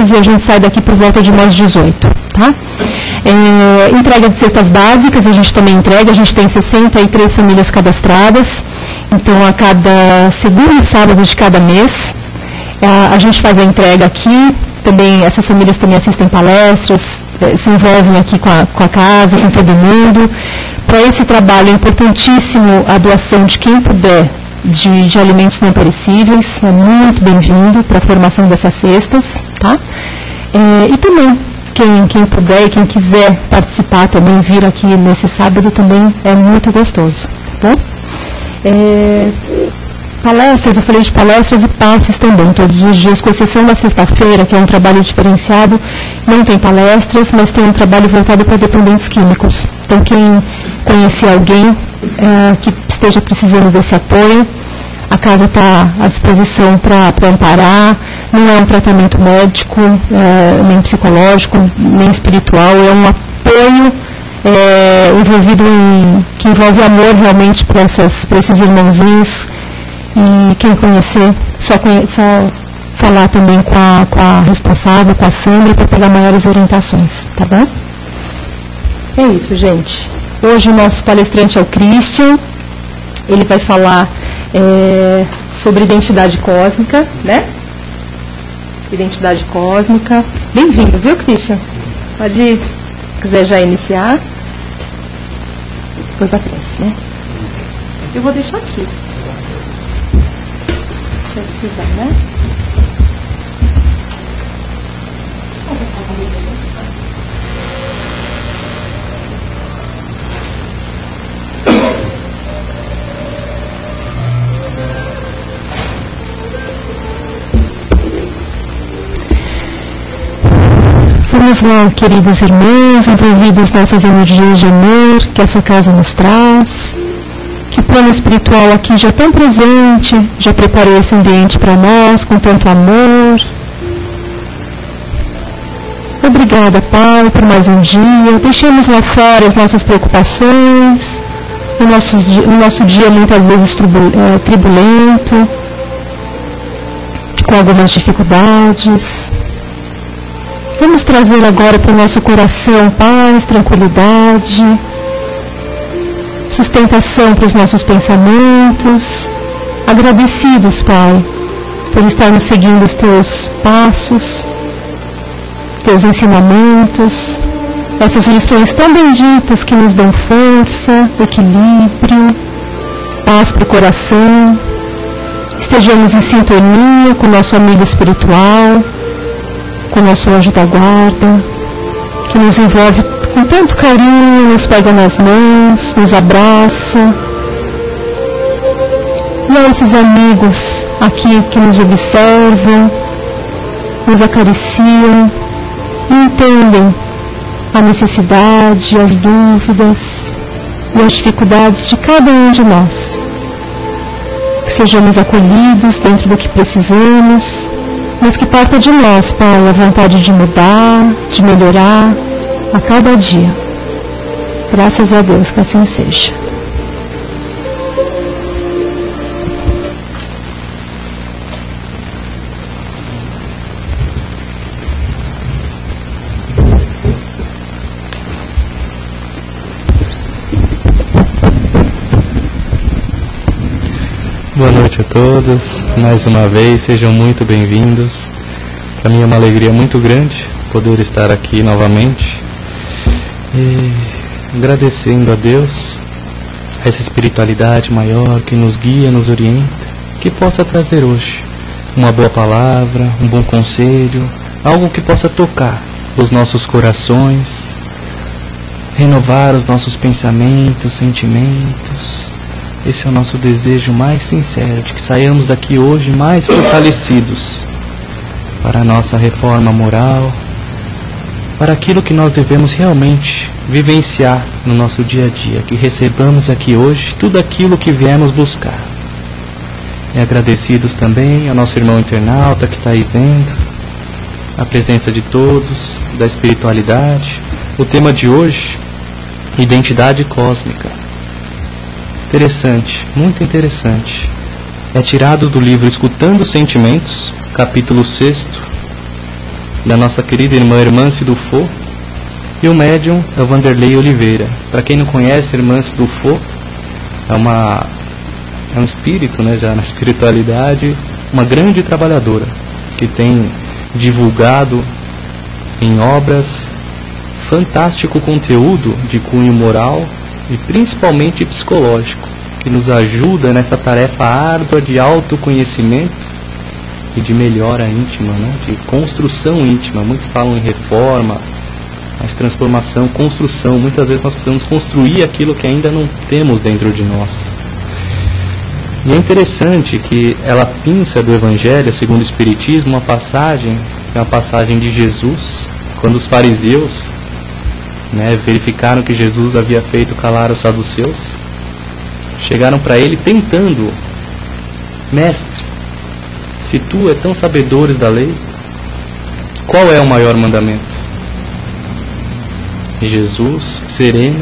e a gente sai daqui por volta de umas 18, tá? Entrega de cestas básicas, a gente também entrega, a gente tem 63 famílias cadastradas, então a cada segundo sábado de cada mês, a gente faz a entrega aqui, também essas famílias também assistem palestras, se envolvem aqui com a casa, com todo mundo. Para esse trabalho é importantíssimo a doação de quem puder de alimentos não perecíveis, é muito bem-vindo para a formação dessas cestas, tá? E também, quem puder e quem quiser participar também, vir aqui nesse sábado também é muito gostoso, tá bom? Palestras, eu falei de palestras e passes também, todos os dias, com exceção da sexta-feira, que é um trabalho diferenciado, não tem palestras, mas tem um trabalho voltado para dependentes químicos. Então, quem conhecer alguém que esteja precisando desse apoio, a casa está à disposição para amparar, não é um tratamento médico, nem psicológico, nem espiritual, é um apoio que envolve amor realmente para esses irmãozinhos. E quem conhecer, só falar também com a responsável, com a Sandra, para pegar maiores orientações, tá bom? É isso, gente. Hoje o nosso palestrante é o Christian. Ele vai falar sobre identidade cósmica, né? Identidade cósmica. Bem-vindo, viu, Christian? Pode ir, se quiser já iniciar. Depois da prece, né? Eu vou deixar aqui. Vai precisar, né? Vamos lá, queridos irmãos, envolvidos nessas energias de amor que essa casa nos traz. Que o plano espiritual aqui já tão presente, já preparou esse ambiente para nós com tanto amor. Obrigada, Pai, por mais um dia. Deixemos lá fora as nossas preocupações, o nosso dia muitas vezes turbulento, com algumas dificuldades. Vamos trazer agora para o nosso coração paz, tranquilidade, sustentação para os nossos pensamentos, agradecidos, Pai, por estarmos seguindo os Teus passos, Teus ensinamentos, essas lições tão benditas que nos dão força, equilíbrio, paz para o coração. Estejamos em sintonia com o nosso amigo espiritual, com o nosso anjo da guarda, que nos envolve com tanto carinho, nos pega nas mãos, nos abraça. E a esses amigos aqui que nos observam, nos acariciam e entendem a necessidade, as dúvidas e as dificuldades de cada um de nós. Que sejamos acolhidos dentro do que precisamos, mas que parta de nós, Pai, a vontade de mudar, de melhorar a cada dia. Graças a Deus que assim seja. Boa noite a todos, mais uma vez, sejam muito bem-vindos. Para mim é uma alegria muito grande poder estar aqui novamente e agradecendo a Deus, essa espiritualidade maior que nos guia, nos orienta, que possa trazer hoje uma boa palavra, um bom conselho, algo que possa tocar os nossos corações, renovar os nossos pensamentos, sentimentos. Esse é o nosso desejo mais sincero, de que saiamos daqui hoje mais fortalecidos para a nossa reforma moral, para aquilo que nós devemos realmente vivenciar no nosso dia a dia, que recebamos aqui hoje tudo aquilo que viemos buscar. E agradecidos também ao nosso irmão internauta que está aí vendo, a presença de todos, da espiritualidade. O tema de hoje, identidade cósmica. Interessante, muito interessante. É tirado do livro Escutando os Sentimentos, capítulo 6, da nossa querida irmã Hermance Dufaux, e o médium é o Vanderlei Oliveira. Para quem não conhece, Hermance Dufaux é um espírito, né, já na espiritualidade, uma grande trabalhadora, que tem divulgado em obras fantástico conteúdo de cunho moral e principalmente psicológico, que nos ajuda nessa tarefa árdua de autoconhecimento e de melhora íntima, né? De construção íntima. Muitos falam em reforma, mas transformação, construção. Muitas vezes nós precisamos construir aquilo que ainda não temos dentro de nós. E é interessante que ela pinça do Evangelho segundo o Espiritismo uma passagem, que é uma passagem de Jesus, quando os fariseus, né, verificaram que Jesus havia feito calar os saduceus, chegaram para ele tentando: mestre, se tu é tão sabedores da lei, qual é o maior mandamento? E Jesus, sereno,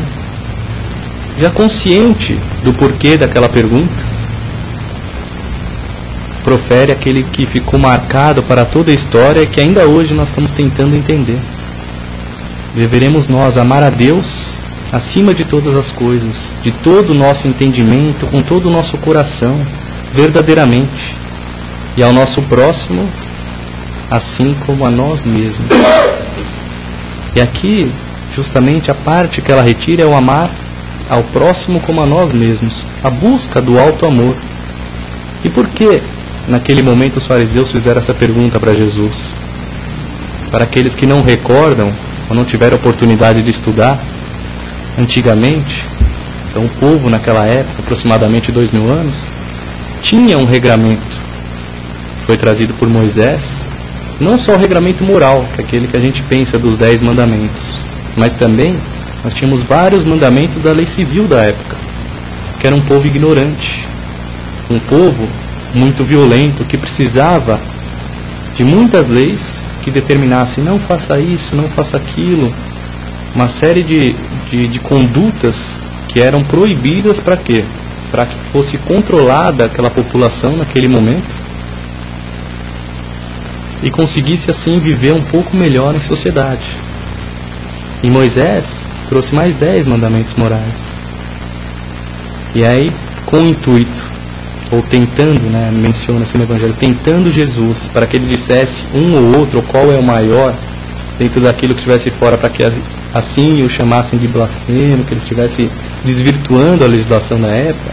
já consciente do porquê daquela pergunta, profere aquele que ficou marcado para toda a história e que ainda hoje nós estamos tentando entender. Deveremos nós amar a Deus acima de todas as coisas, de todo o nosso entendimento, com todo o nosso coração, verdadeiramente, e ao nosso próximo assim como a nós mesmos. E aqui, justamente, a parte que ela retira é o amar ao próximo como a nós mesmos, a busca do alto amor. E por que naquele momento os fariseus fizeram essa pergunta para Jesus? Para aqueles que não recordam ou não tiveram oportunidade de estudar, antigamente, então o povo naquela época, aproximadamente 2000 anos, tinha um regramento, foi trazido por Moisés, não só o regramento moral, que é aquele que a gente pensa dos 10 mandamentos, mas também nós tínhamos vários mandamentos da lei civil da época, que era um povo ignorante, um povo muito violento, que precisava de muitas leis que determinassem: não faça isso, não faça aquilo, uma série de condutas que eram proibidas. Para quê? Para que fosse controlada aquela população naquele momento e conseguisse assim viver um pouco melhor em sociedade. E Moisés trouxe mais 10 mandamentos morais. E aí, com o intuito, ou tentando, né, menciona-se no Evangelho, tentando Jesus, para que ele dissesse um ou outro, ou qual é o maior, dentro daquilo que estivesse fora, para que assim o chamassem de blasfemo, que ele estivesse desvirtuando a legislação da época.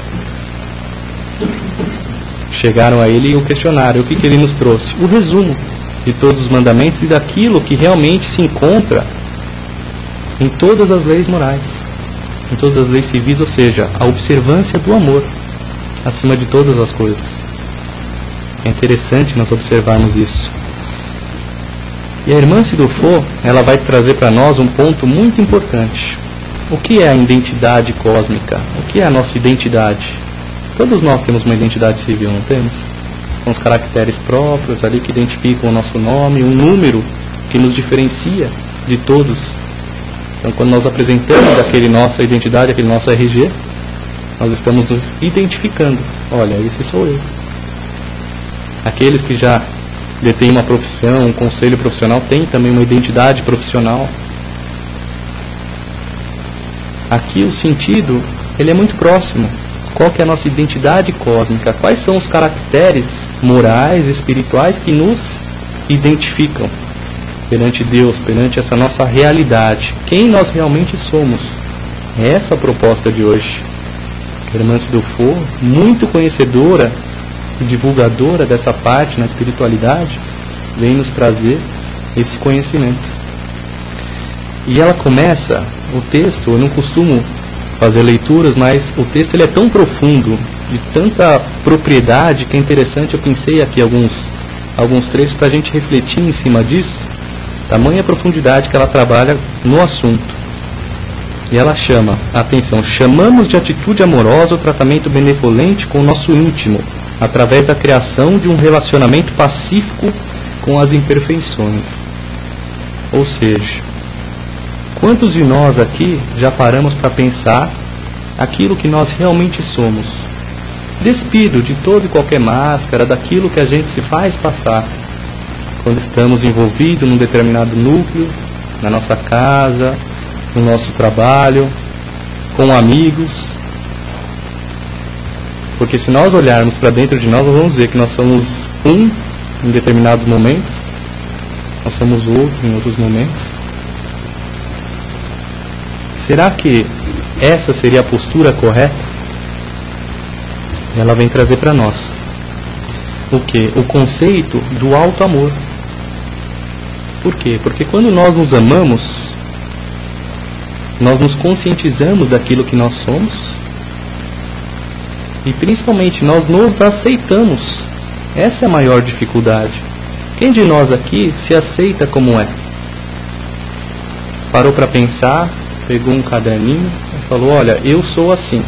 Chegaram a ele e o questionaram. O que ele nos trouxe? O resumo de todos os mandamentos e daquilo que realmente se encontra em todas as leis morais, em todas as leis civis, ou seja, a observância do amor acima de todas as coisas. É interessante nós observarmos isso. E a Hermance Dufaux, ela vai trazer para nós um ponto muito importante. O que é a identidade cósmica? O que é a nossa identidade? Todos nós temos uma identidade civil, não temos? Com os caracteres próprios ali que identificam o nosso nome, um número que nos diferencia de todos. Então, quando nós apresentamos aquele nossa identidade, aquele nosso RG, nós estamos nos identificando. Olha, esse sou eu. Aqueles que já detêm uma profissão, um conselho profissional, têm também uma identidade profissional. Aqui o sentido, ele é muito próximo. Qual que é a nossa identidade cósmica? Quais são os caracteres morais, espirituais que nos identificam perante Deus, perante essa nossa realidade? Quem nós realmente somos? É essa a proposta de hoje. Hermance Dufaux, muito conhecedora e divulgadora dessa parte na espiritualidade, vem nos trazer esse conhecimento. E ela começa o texto, eu não costumo fazer leituras, mas o texto ele é tão profundo, de tanta propriedade, que é interessante. Eu pensei aqui alguns trechos para a gente refletir em cima disso, tamanha profundidade que ela trabalha no assunto. E ela chama a atenção: chamamos de atitude amorosa o tratamento benevolente com o nosso íntimo, através da criação de um relacionamento pacífico com as imperfeições. Ou seja, quantos de nós aqui já paramos para pensar aquilo que nós realmente somos, despido de toda e qualquer máscara, daquilo que a gente se faz passar? quando estamos envolvidos num determinado núcleo, na nossa casa, no nosso trabalho, com amigos. Porque se nós olharmos para dentro de nós vamos ver que nós somos um em determinados momentos, nós somos outro em outros momentos. Será que essa seria a postura correta? Ela vem trazer para nós o quê? O conceito do alto amor. Por quê? Porque quando nós nos amamos, nós nos conscientizamos daquilo que nós somos e principalmente nós nos aceitamos. Essa é a maior dificuldade. Quem de nós aqui se aceita como é? Parou para pensar, pegou um caderninho e falou, olha, eu sou assim.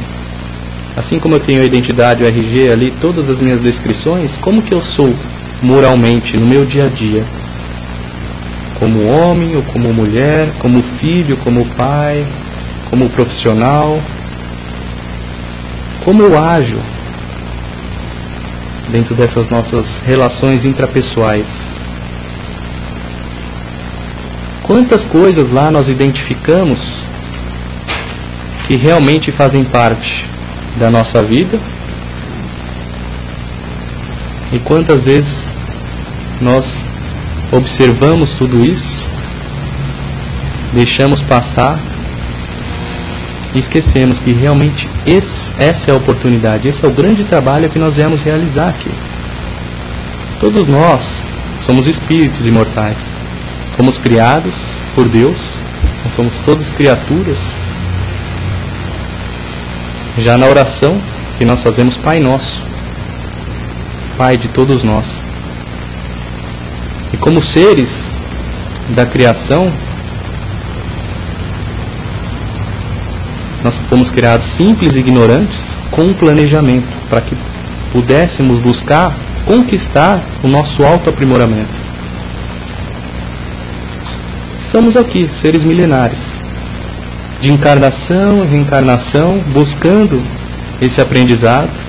Assim como eu tenho a identidade, o RG ali, todas as minhas descrições, como que eu sou moralmente no meu dia a dia? Como homem ou como mulher, como filho, como pai, como profissional? Como eu ajo dentro dessas nossas relações intrapessoais? Quantas coisas lá nós identificamos que realmente fazem parte da nossa vida? E quantas vezes nós observamos tudo isso, deixamos passar e esquecemos que realmente essa é a oportunidade, esse é o grande trabalho que nós viemos realizar aqui. Todos nós somos espíritos imortais, fomos criados por Deus, nós somos todas criaturas. Já na oração que nós fazemos, Pai Nosso, Pai de todos nós. E como seres da criação, nós fomos criados simples e ignorantes com um planejamento para que pudéssemos buscar conquistar o nosso autoaprimoramento. Estamos aqui, seres milenares, de encarnação e reencarnação, buscando esse aprendizado.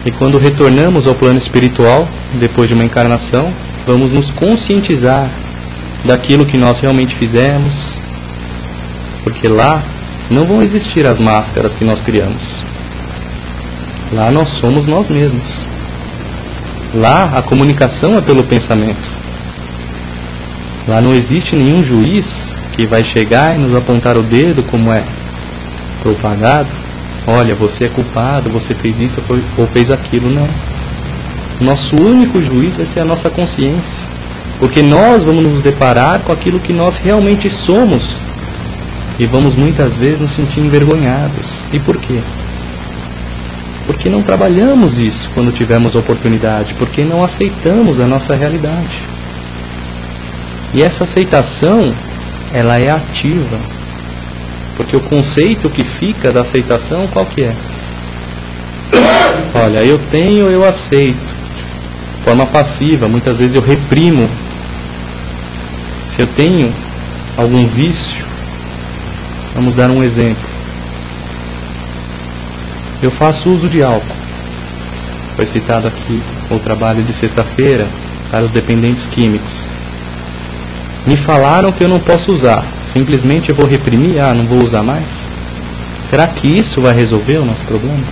E quando retornamos ao plano espiritual, depois de uma encarnação, vamos nos conscientizar daquilo que nós realmente fizemos, porque lá não vão existir as máscaras que nós criamos. Lá nós somos nós mesmos. Lá a comunicação é pelo pensamento. Lá não existe nenhum juiz que vai chegar e nos apontar o dedo como é propagado. Olha, você é culpado, você fez isso ou fez aquilo. Não. O nosso único juiz vai ser a nossa consciência. Porque nós vamos nos deparar com aquilo que nós realmente somos. E vamos muitas vezes nos sentir envergonhados. E por quê? Porque não trabalhamos isso quando tivemos oportunidade. Porque não aceitamos a nossa realidade. E essa aceitação, ela é ativa. Porque o conceito que fica da aceitação, qual que é? Olha, eu tenho, eu aceito. De forma passiva, muitas vezes eu reprimo. Se eu tenho algum vício, vamos dar um exemplo. Eu faço uso de álcool. Foi citado aqui o trabalho de sexta-feira para os dependentes químicos. Me falaram que eu não posso usar. Simplesmente eu vou reprimir, não vou usar mais? Será que isso vai resolver o nosso problema?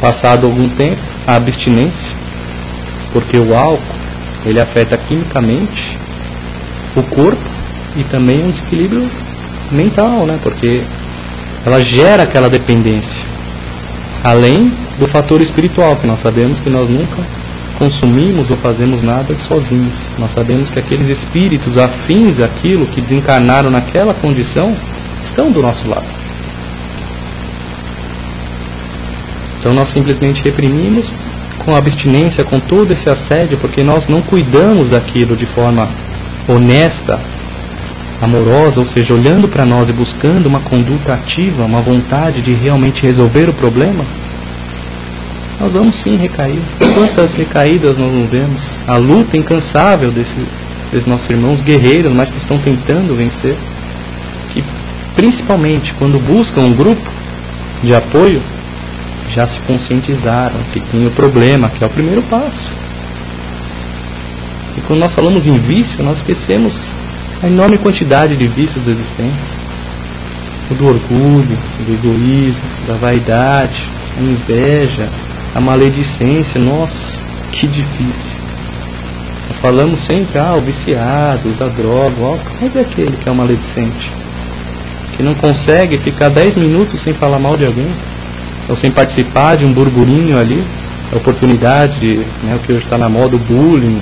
Passado algum tempo, a abstinência, porque o álcool, ele afeta quimicamente o corpo e também um desequilíbrio mental, né? Porque ela gera aquela dependência. Além do fator espiritual, que nós sabemos que nós nunca consumimos ou fazemos nada sozinhos. Nós sabemos que aqueles espíritos afins àquilo, que desencarnaram naquela condição, estão do nosso lado. Então nós simplesmente reprimimos com a abstinência, com todo esse assédio, porque nós não cuidamos daquilo de forma honesta, amorosa, ou seja, olhando para nós e buscando uma conduta ativa, uma vontade de realmente resolver o problema. Nós vamos sim recair. Quantas recaídas nós não vemos? A luta incansável desses nossos irmãos guerreiros, mas que estão tentando vencer. Que principalmente quando buscam um grupo de apoio, já se conscientizaram que tem o problema, que é o primeiro passo. E quando nós falamos em vício, nós esquecemos a enorme quantidade de vícios existentes. O do orgulho, do egoísmo, da vaidade, a inveja, a maledicência. Nossa, que difícil. Nós falamos sempre, o viciado, usa droga, mas é aquele que é o maledicente, que não consegue ficar 10 minutos sem falar mal de alguém, ou sem participar de um burburinho ali, a oportunidade, o que hoje está na moda, o bullying,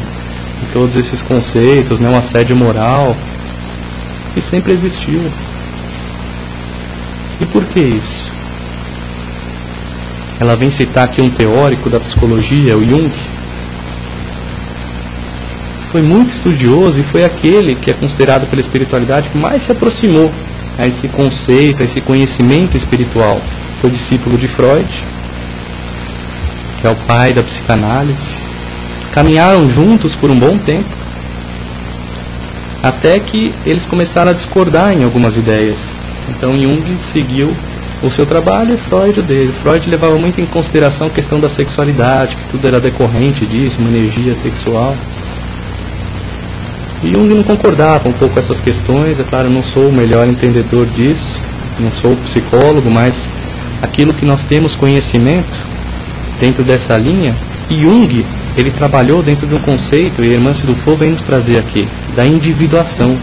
e todos esses conceitos, o assédio moral, que sempre existiu. E por que isso? Ela vem citar aqui um teórico da psicologia, o Jung. Foi muito estudioso e foi aquele que é considerado pela espiritualidade que mais se aproximou a esse conceito, a esse conhecimento espiritual. Foi discípulo de Freud, que é o pai da psicanálise. Caminharam juntos por um bom tempo, até que eles começaram a discordar em algumas ideias. Então Jung seguiu o seu trabalho e Freud o dele. Freud levava muito em consideração a questão da sexualidade, que tudo era decorrente disso, uma energia sexual. E Jung não concordava um pouco com essas questões. É claro, eu não sou o melhor entendedor disso, não sou psicólogo, mas aquilo que nós temos conhecimento dentro dessa linha, e Jung, ele trabalhou dentro de um conceito, e a irmã Sidufo vem nos trazer aqui, da individuação,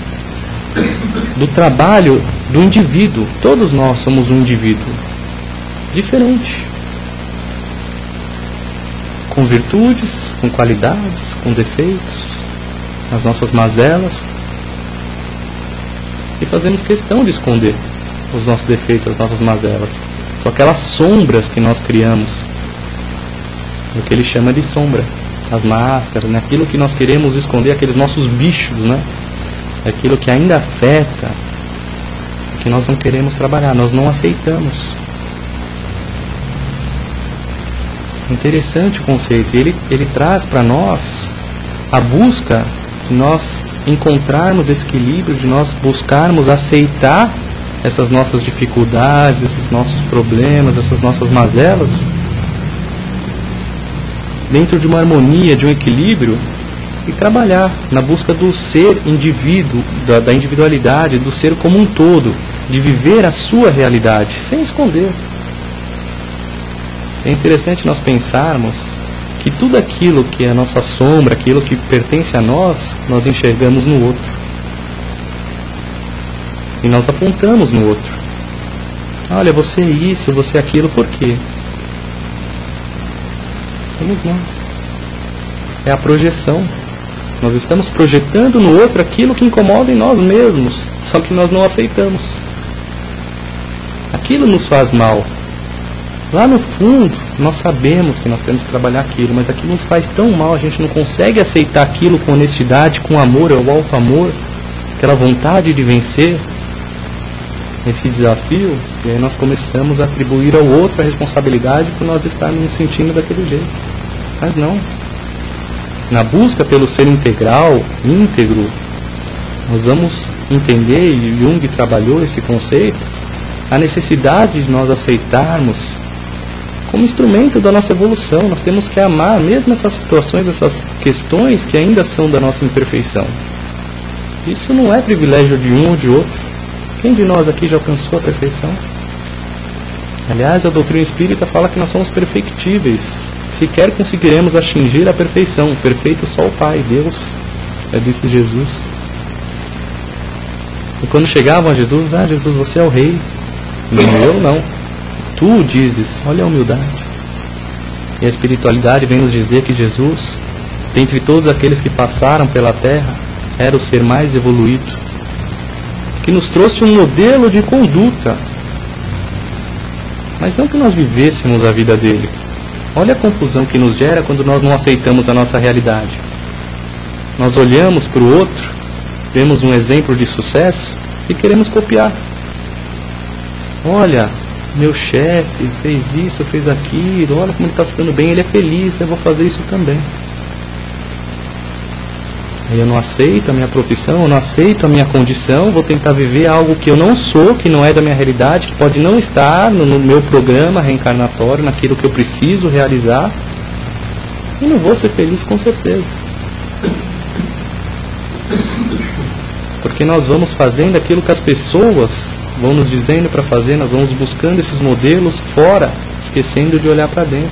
do trabalho do indivíduo. Todos nós somos um indivíduo diferente, com virtudes, com qualidades, com defeitos, as nossas mazelas, e fazemos questão de esconder os nossos defeitos, as nossas mazelas. São aquelas sombras que nós criamos, o que ele chama de sombra, as máscaras, aquilo que nós queremos esconder, aqueles nossos bichos, aquilo que ainda afeta, que nós não queremos trabalhar, nós não aceitamos. Interessante o conceito. Ele traz para nós a busca de nós encontrarmos esse equilíbrio, de nós buscarmos aceitar essas nossas dificuldades, esses nossos problemas, essas nossas mazelas, dentro de uma harmonia, de um equilíbrio, e trabalhar na busca do ser indivíduo, da individualidade, do ser como um todo, de viver a sua realidade, sem esconder. É interessante nós pensarmos que tudo aquilo que é a nossa sombra, aquilo que pertence a nós, nós enxergamos no outro. E nós apontamos no outro. Olha, você é isso, você é aquilo, por quê? Somos nós. É a projeção. Nós estamos projetando no outro aquilo que incomoda em nós mesmos, só que nós não aceitamos. Aquilo nos faz mal. Lá no fundo, nós sabemos que nós temos que trabalhar aquilo, mas aquilo nos faz tão mal, a gente não consegue aceitar aquilo com honestidade, com amor, o alto amor, aquela vontade de vencer esse desafio, e aí nós começamos a atribuir ao outro a responsabilidade por nós estarmos nos sentindo daquele jeito. Mas não. Na busca pelo ser integral, íntegro, nós vamos entender, e Jung trabalhou esse conceito, a necessidade de nós aceitarmos como instrumento da nossa evolução. Nós temos que amar mesmo essas situações, essas questões que ainda são da nossa imperfeição. Isso não é privilégio de um ou de outro. Quem de nós aqui já alcançou a perfeição? Aliás, a doutrina espírita fala que nós somos perfectíveis. Sequer conseguiremos atingir a perfeição. Perfeito só o Pai, Deus, disse Jesus. E quando chegavam a Jesus, Jesus, você é o rei. Não, eu não. Tu dizes, olha a humildade. E a espiritualidade vem nos dizer que Jesus, dentre todos aqueles que passaram pela terra, era o ser mais evoluído, que nos trouxe um modelo de conduta, mas não que nós vivêssemos a vida dele. Olha a confusão que nos gera quando nós não aceitamos a nossa realidade. Nós olhamos para o outro, vemos um exemplo de sucesso e queremos copiar. Olha, meu chefe fez isso, fez aquilo, olha como ele está se dando bem, ele é feliz, eu vou fazer isso também. Aí eu não aceito a minha profissão, eu não aceito a minha condição, vou tentar viver algo que eu não sou, que não é da minha realidade, que pode não estar no meu programa reencarnatório, naquilo que eu preciso realizar. E não vou ser feliz com certeza. Porque nós vamos fazendo aquilo que as pessoas vão nos dizendo para fazer, nós vamos buscando esses modelos fora, esquecendo de olhar para dentro,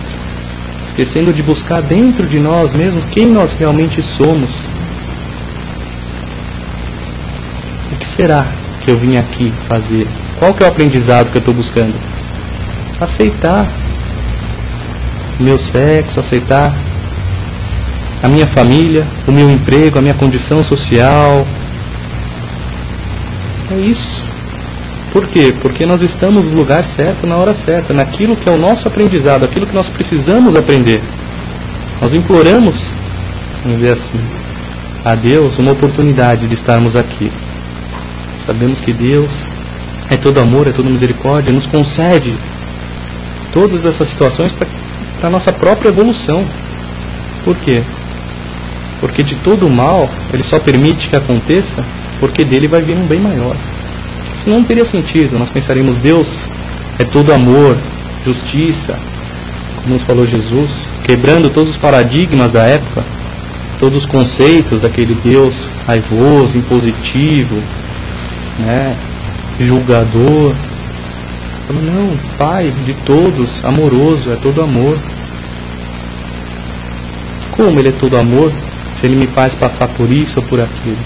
esquecendo de buscar dentro de nós mesmos quem nós realmente somos. O que será que eu vim aqui fazer? Qual que é o aprendizado que eu estou buscando? Aceitar o meu sexo, aceitar a minha família, o meu emprego, a minha condição social. É isso. Por quê? Porque nós estamos no lugar certo, na hora certa, naquilo que é o nosso aprendizado, aquilo que nós precisamos aprender. Nós imploramos, vamos dizer assim, a Deus uma oportunidade de estarmos aqui. Sabemos que Deus é todo amor, é toda misericórdia, nos concede todas essas situações para a nossa própria evolução. Por quê? Porque de todo o mal, Ele só permite que aconteça porque dele vai vir um bem maior. Senão não teria sentido. Nós pensaríamos, Deus é todo amor, justiça, como nos falou Jesus, quebrando todos os paradigmas da época, todos os conceitos daquele Deus raivoso, impositivo, julgador. Não, Pai de todos, amoroso, é todo amor. Como Ele é todo amor se Ele me faz passar por isso ou por aquilo?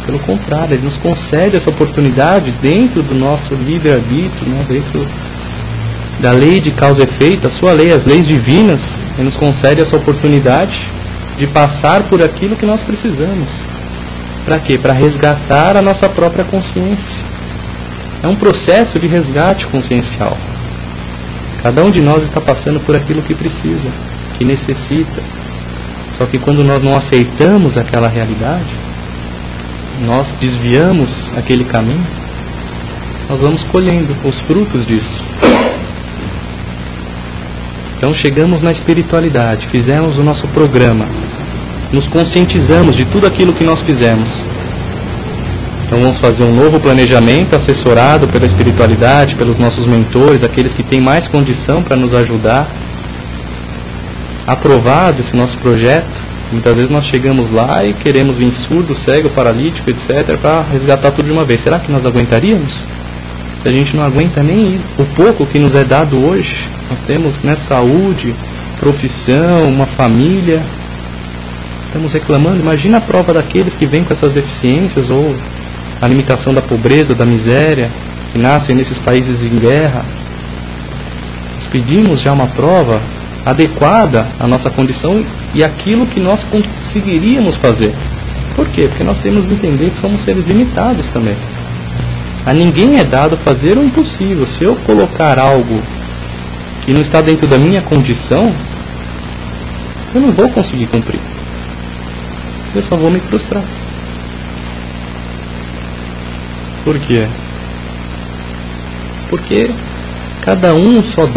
Pelo contrário, Ele nos concede essa oportunidade dentro do nosso livre-arbítrio, dentro da lei de causa e efeito, a sua lei, as leis divinas. Ele nos concede essa oportunidade de passar por aquilo que nós precisamos. Para quê? Para resgatar a nossa própria consciência. É um processo de resgate consciencial. Cada um de nós está passando por aquilo que precisa, que necessita. Só que quando nós não aceitamos aquela realidade, nós desviamos aquele caminho, nós vamos colhendo os frutos disso. Então chegamos na espiritualidade, fizemos o nosso programa, nos conscientizamos de tudo aquilo que nós fizemos. Então vamos fazer um novo planejamento, assessorado pela espiritualidade, pelos nossos mentores, aqueles que têm mais condição para nos ajudar. Aprovado esse nosso projeto, muitas vezes nós chegamos lá e queremos vir surdo, cego, paralítico, etc., para resgatar tudo de uma vez. Será que nós aguentaríamos? Se a gente não aguenta nem o pouco que nos é dado hoje, nós temos saúde, profissão, uma família, estamos reclamando. Imagina a prova daqueles que vêm com essas deficiências, ou a limitação da pobreza, da miséria, que nascem nesses países em guerra. Nós pedimos já uma prova adequada à nossa condição e aquilo que nós conseguiríamos fazer. Por quê? Porque nós temos que entender que somos seres limitados também. A ninguém é dado fazer o impossível. Se eu colocar algo que não está dentro da minha condição, eu não vou conseguir cumprir. Eu só vou me frustrar. Por quê? Porque cada um só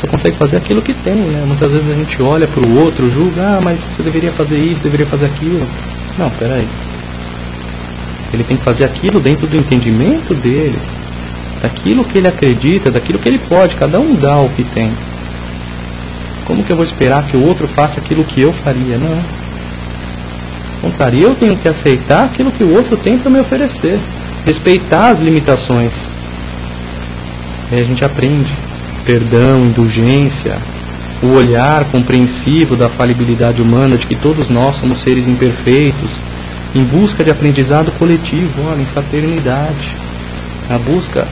consegue fazer aquilo que tem, Muitas vezes a gente olha para o outro, julga, mas você deveria fazer isso, deveria fazer aquilo. Não, peraí. Ele tem que fazer aquilo dentro do entendimento dele, daquilo que ele acredita, daquilo que ele pode. Cada um dá o que tem. Como que eu vou esperar que o outro faça aquilo que eu faria? Não. Ao contrário, eu tenho que aceitar aquilo que o outro tem para me oferecer. Respeitar as limitações. Aí a gente aprende perdão, indulgência, o olhar compreensivo da falibilidade humana, de que todos nós somos seres imperfeitos, em busca de aprendizado coletivo, em fraternidade, na busca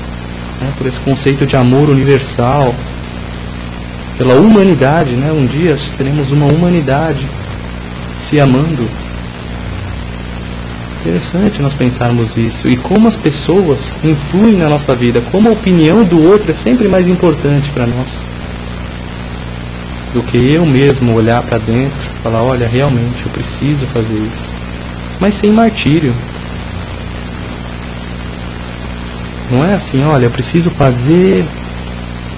por esse conceito de amor universal, pela humanidade, um dia teremos uma humanidade se amando. Interessante nós pensarmos isso, e como as pessoas influem na nossa vida, como a opinião do outro é sempre mais importante para nós do que eu mesmo olhar para dentro e falar, olha, realmente eu preciso fazer isso, mas sem martírio. Não é assim, olha, eu preciso fazer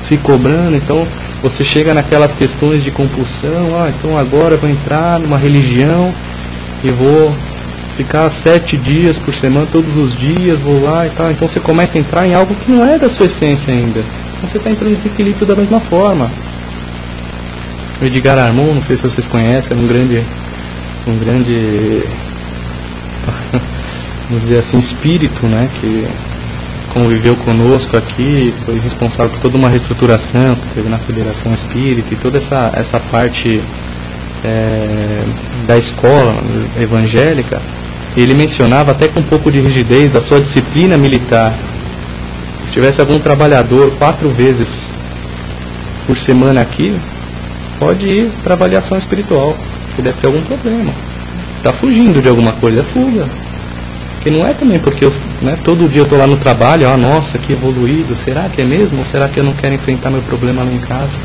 se cobrando. Então você chega naquelas questões de compulsão, então agora eu vou entrar numa religião e vou ficar 7 dias por semana, todos os dias, vou lá e tal. Então você começa a entrar em algo que não é da sua essência ainda. Então você está entrando em desequilíbrio da mesma forma. O Edgar Armon, não sei se vocês conhecem, é um grande vamos dizer assim, espírito, né, que conviveu conosco aqui, foi responsável por toda uma reestruturação que teve na Federação Espírita e toda essa parte da escola evangélica. Ele mencionava até com um pouco de rigidez da sua disciplina militar. Se tivesse algum trabalhador 4 vezes por semana aqui, pode ir para avaliação espiritual, que deve ter algum problema. Está fugindo de alguma coisa, é fuga. Porque não é também porque todo dia eu estou lá no trabalho, nossa, que evoluído, será que é mesmo? Ou será que eu não quero enfrentar meu problema lá em casa?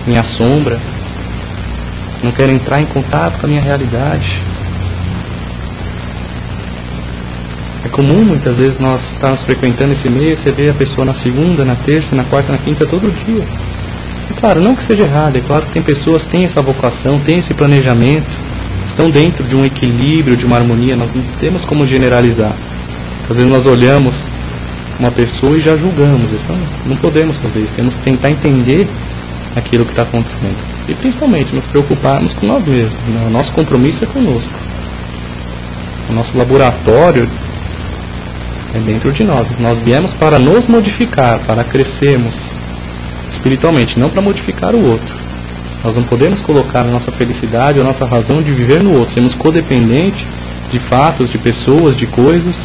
Minha sombra? Não quero entrar em contato com a minha realidade? É comum muitas vezes nós estarmos frequentando esse meio, você vê a pessoa na segunda, na terça, na quarta, na quinta, todo dia. E claro, não que seja errado, é claro que tem pessoas que têm essa vocação, têm esse planejamento, estão dentro de um equilíbrio, de uma harmonia. Nós não temos como generalizar. Às vezes nós olhamos uma pessoa e já julgamos. Isso não podemos fazer isso. Temos que tentar entender aquilo que está acontecendo. E principalmente nos preocuparmos com nós mesmos. O nosso compromisso é conosco. O nosso laboratório é dentro de nós. Nós viemos para nos modificar, para crescermos espiritualmente, não para modificar o outro. Nós não podemos colocar a nossa felicidade, a nossa razão de viver no outro. Sermos codependentes de fatos, de pessoas, de coisas,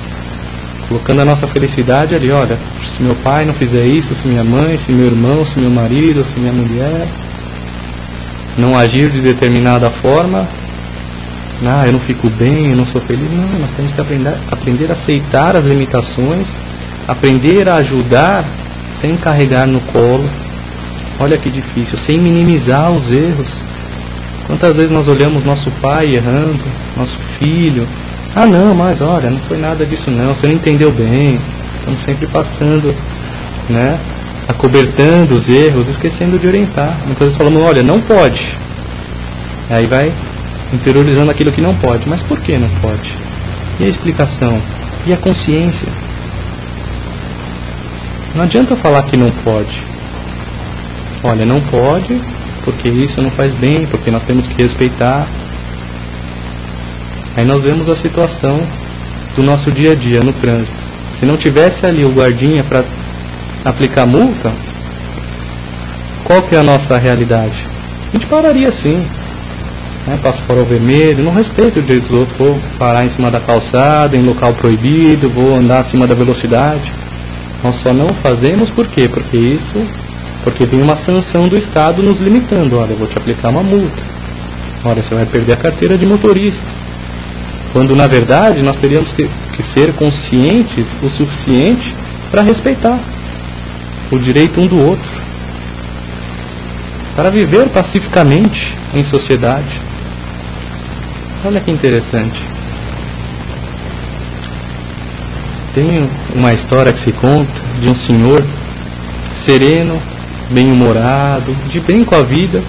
colocando a nossa felicidade ali. Olha, se meu pai não fizer isso, se minha mãe, se meu irmão, se meu marido, se minha mulher não agir de determinada forma, eu não fico bem, eu não sou feliz. Não, nós temos que aprender a aceitar as limitações, aprender a ajudar sem carregar no colo. Olha que difícil, sem minimizar os erros. Quantas vezes nós olhamos nosso pai errando, nosso filho, não, mas olha, não foi nada disso não, você não entendeu bem. Estamos sempre passando, acobertando os erros, esquecendo de orientar. Muitas vezes falamos, olha, não pode. Aí vai interiorizando aquilo que não pode. Mas por que não pode? E a explicação? E a consciência? Não adianta falar que não pode. Olha, não pode, porque isso não faz bem, porque nós temos que respeitar. Aí nós vemos a situação do nosso dia a dia no trânsito. Se não tivesse ali o guardinha para aplicar multa, qual que é a nossa realidade? A gente pararia sim, passa farol vermelho, não respeito o direito dos outros, vou parar em cima da calçada, em local proibido, vou andar acima da velocidade. Nós só não fazemos por quê? Porque tem uma sanção do Estado nos limitando. Olha, eu vou te aplicar uma multa. Olha, você vai perder a carteira de motorista. Quando, na verdade, nós teríamos que ser conscientes o suficiente para respeitar o direito um do outro. Para viver pacificamente em sociedade. Olha que interessante. Tem uma história que se conta de um senhor sereno, bem-humorado, de bem com a vida,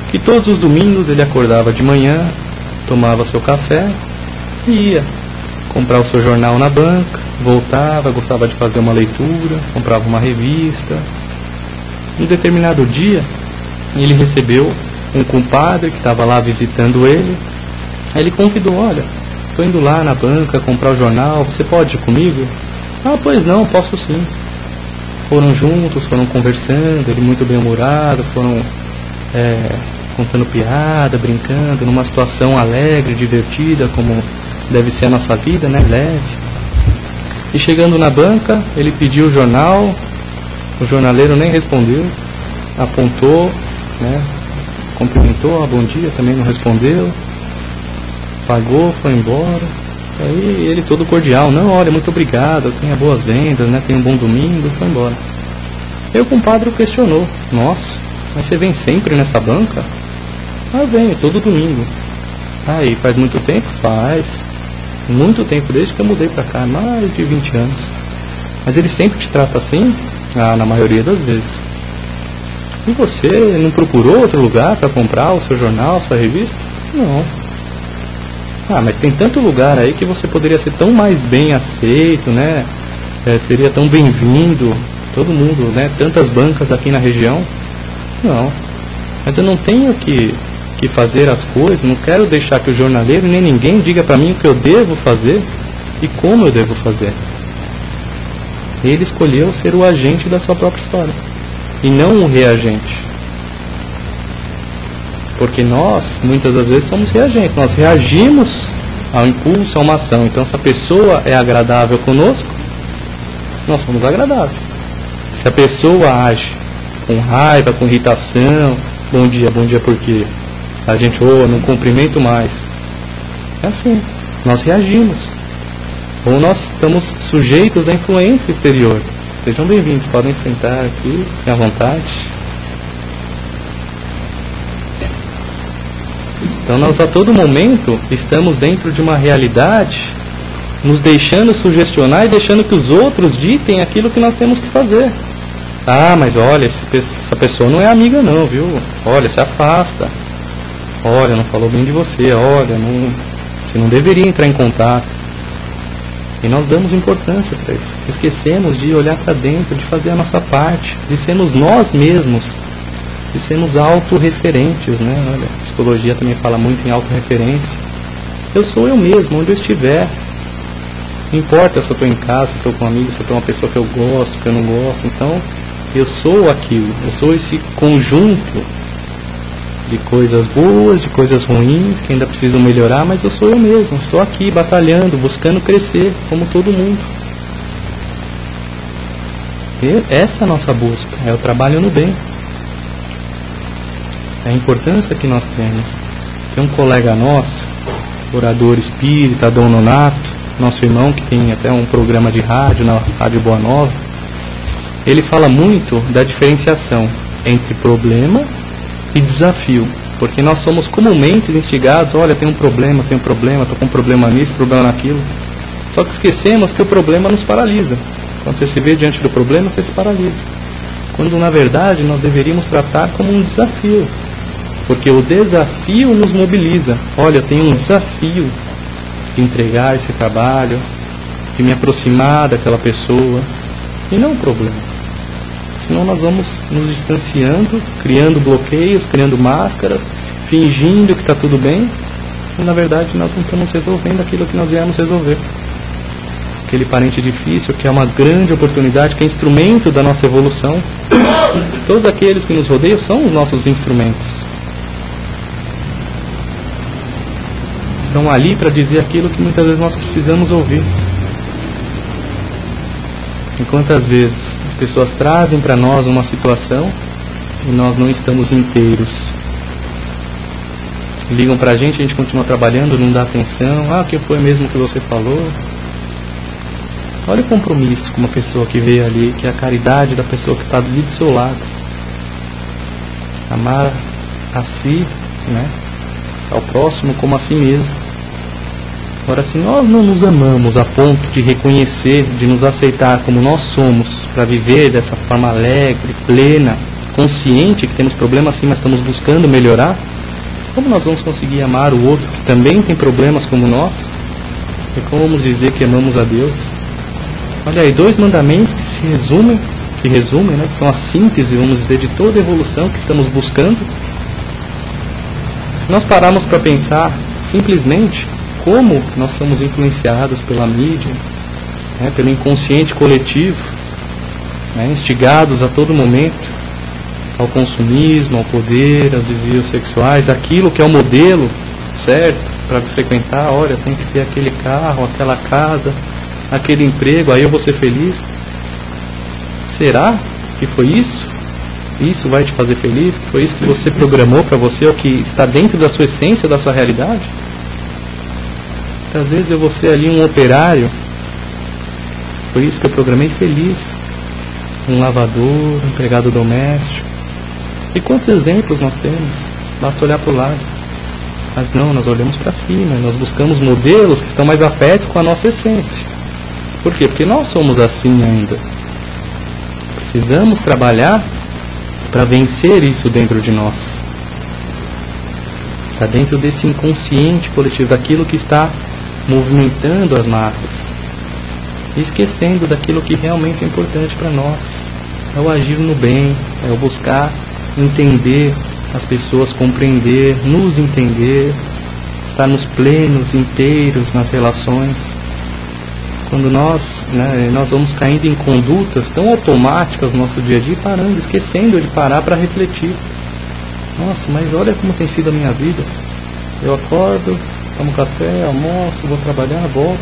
que todos os domingos ele acordava de manhã, tomava seu café e ia comprar o seu jornal na banca, voltava, gostava de fazer uma leitura, comprava uma revista. Um determinado dia, ele recebeu um compadre que estava lá visitando ele. Aí ele convidou, olha, estou indo lá na banca comprar o jornal, você pode ir comigo? Pois não, posso sim. Foram juntos, foram conversando, ele muito bem-humorado, foram contando piada, brincando, numa situação alegre, divertida, como deve ser a nossa vida, leve. E chegando na banca, ele pediu o jornal, o jornaleiro nem respondeu, apontou, cumprimentou, bom dia, também não respondeu, pagou, foi embora. Aí ele todo cordial, olha, muito obrigado, tenha boas vendas, tenha um bom domingo, foi embora. Aí o compadre o questionou, nossa, mas você vem sempre nessa banca? Venho, todo domingo. Aí, faz muito tempo? Faz. Muito tempo, desde que eu mudei pra cá, mais de 20 anos. Mas ele sempre te trata assim? Na maioria das vezes. E você não procurou outro lugar para comprar o seu jornal, sua revista? Não. Mas tem tanto lugar aí que você poderia ser tão mais bem aceito, né? Seria tão bem-vindo, todo mundo, né? Tantas bancas aqui na região. Não, mas eu não tenho que fazer as coisas, não quero deixar que o jornaleiro nem ninguém diga para mim o que eu devo fazer e como eu devo fazer. Ele escolheu ser o agente da sua própria história e não o reagente. Porque nós, muitas das vezes, somos reagentes. Nós reagimos ao impulso, a uma ação. Então, se a pessoa é agradável conosco, nós somos agradáveis. Se a pessoa age com raiva, com irritação, bom dia por quê? A gente, não cumprimento mais. É assim, nós reagimos. Ou nós estamos sujeitos à influência exterior. Sejam bem-vindos, podem sentar aqui, à vontade. Então nós a todo momento estamos dentro de uma realidade, nos deixando sugestionar e deixando que os outros ditem aquilo que nós temos que fazer. Mas olha, essa pessoa não é amiga não, viu? Olha, se afasta. Olha, não falou bem de você. Olha, você não deveria entrar em contato. E nós damos importância para isso. Esquecemos de olhar para dentro, de fazer a nossa parte, de sermos nós mesmos, de sermos autorreferentes, né? Olha, a psicologia também fala muito em autorreferência. Eu sou eu mesmo, onde eu estiver. Não importa se eu estou em casa, se eu estou com um amigo, se eu estou uma pessoa que eu gosto, que eu não gosto. Então, eu sou aquilo. Eu sou esse conjunto de coisas boas, de coisas ruins, que ainda precisam melhorar, mas eu sou eu mesmo. Estou aqui batalhando, buscando crescer, como todo mundo. E essa é a nossa busca, é o trabalho no bem. É a importância que nós temos. Tem um colega nosso, orador espírita, Dom Nonato, nosso irmão, que tem até um programa de rádio, na Rádio Boa Nova. Ele fala muito da diferenciação entre problema e desafio, porque nós somos comumente instigados, olha, tem um problema, estou com um problema nisso, problema naquilo. Só que esquecemos que o problema nos paralisa. Quando você se vê diante do problema, você se paralisa. Quando na verdade nós deveríamos tratar como um desafio, porque o desafio nos mobiliza. Olha, eu tenho um desafio de entregar esse trabalho, de me aproximar daquela pessoa, e não um problema. Senão nós vamos nos distanciando, criando bloqueios, criando máscaras, fingindo que está tudo bem, e na verdade nós não estamos resolvendo aquilo que nós viemos resolver. Aquele parente difícil, que é uma grande oportunidade, que é instrumento da nossa evolução. Todos aqueles que nos rodeiam são os nossos instrumentos. Estão ali para dizer aquilo que muitas vezes nós precisamos ouvir. E quantas vezes as pessoas trazem para nós uma situação e nós não estamos inteiros. Ligam para a gente continua trabalhando, não dá atenção. O que foi mesmo que você falou? Olha o compromisso com uma pessoa que veio ali, que é a caridade da pessoa que está ali do seu lado. Amar a si, né? Ao próximo como a si mesmo. Agora, se nós não nos amamos a ponto de reconhecer, de nos aceitar como nós somos, para viver dessa forma alegre, plena, consciente que temos problemas sim, mas estamos buscando melhorar, como nós vamos conseguir amar o outro que também tem problemas como nós? E como vamos dizer que amamos a Deus? Olha aí, 2 mandamentos que se resumem, né, que são a síntese, vamos dizer, de toda a evolução que estamos buscando. Se nós pararmos para pensar simplesmente como nós somos influenciados pela mídia, né, pelo inconsciente coletivo, né, instigados a todo momento ao consumismo, ao poder, aos desvios sexuais, aquilo que é o modelo certo para frequentar. Olha, tem que ter aquele carro, aquela casa, aquele emprego, aí eu vou ser feliz. Será que foi isso? Isso vai te fazer feliz? Que foi isso que você programou para você, ou que está dentro da sua essência, da sua realidade? Às vezes eu vou ser ali um operário, por isso que eu programei feliz, um lavador, um empregado doméstico. E quantos exemplos nós temos? Basta olhar para o lado. Mas não, nós olhamos para cima, nós buscamos modelos que estão mais afetos com a nossa essência. Por quê? Porque nós somos assim ainda. Precisamos trabalhar para vencer isso dentro de nós. Está dentro desse inconsciente coletivo, daquilo que está movimentando as massas, esquecendo daquilo que realmente é importante para nós. É o agir no bem, é o buscar entender as pessoas, compreender, nos entender, estarmos plenos, inteiros nas relações. Quando nós vamos caindo em condutas tão automáticas no nosso dia a dia, parando, esquecendo de parar para refletir. Nossa, mas olha como tem sido a minha vida. Eu acordo, tomo café, almoço, vou trabalhar, volto.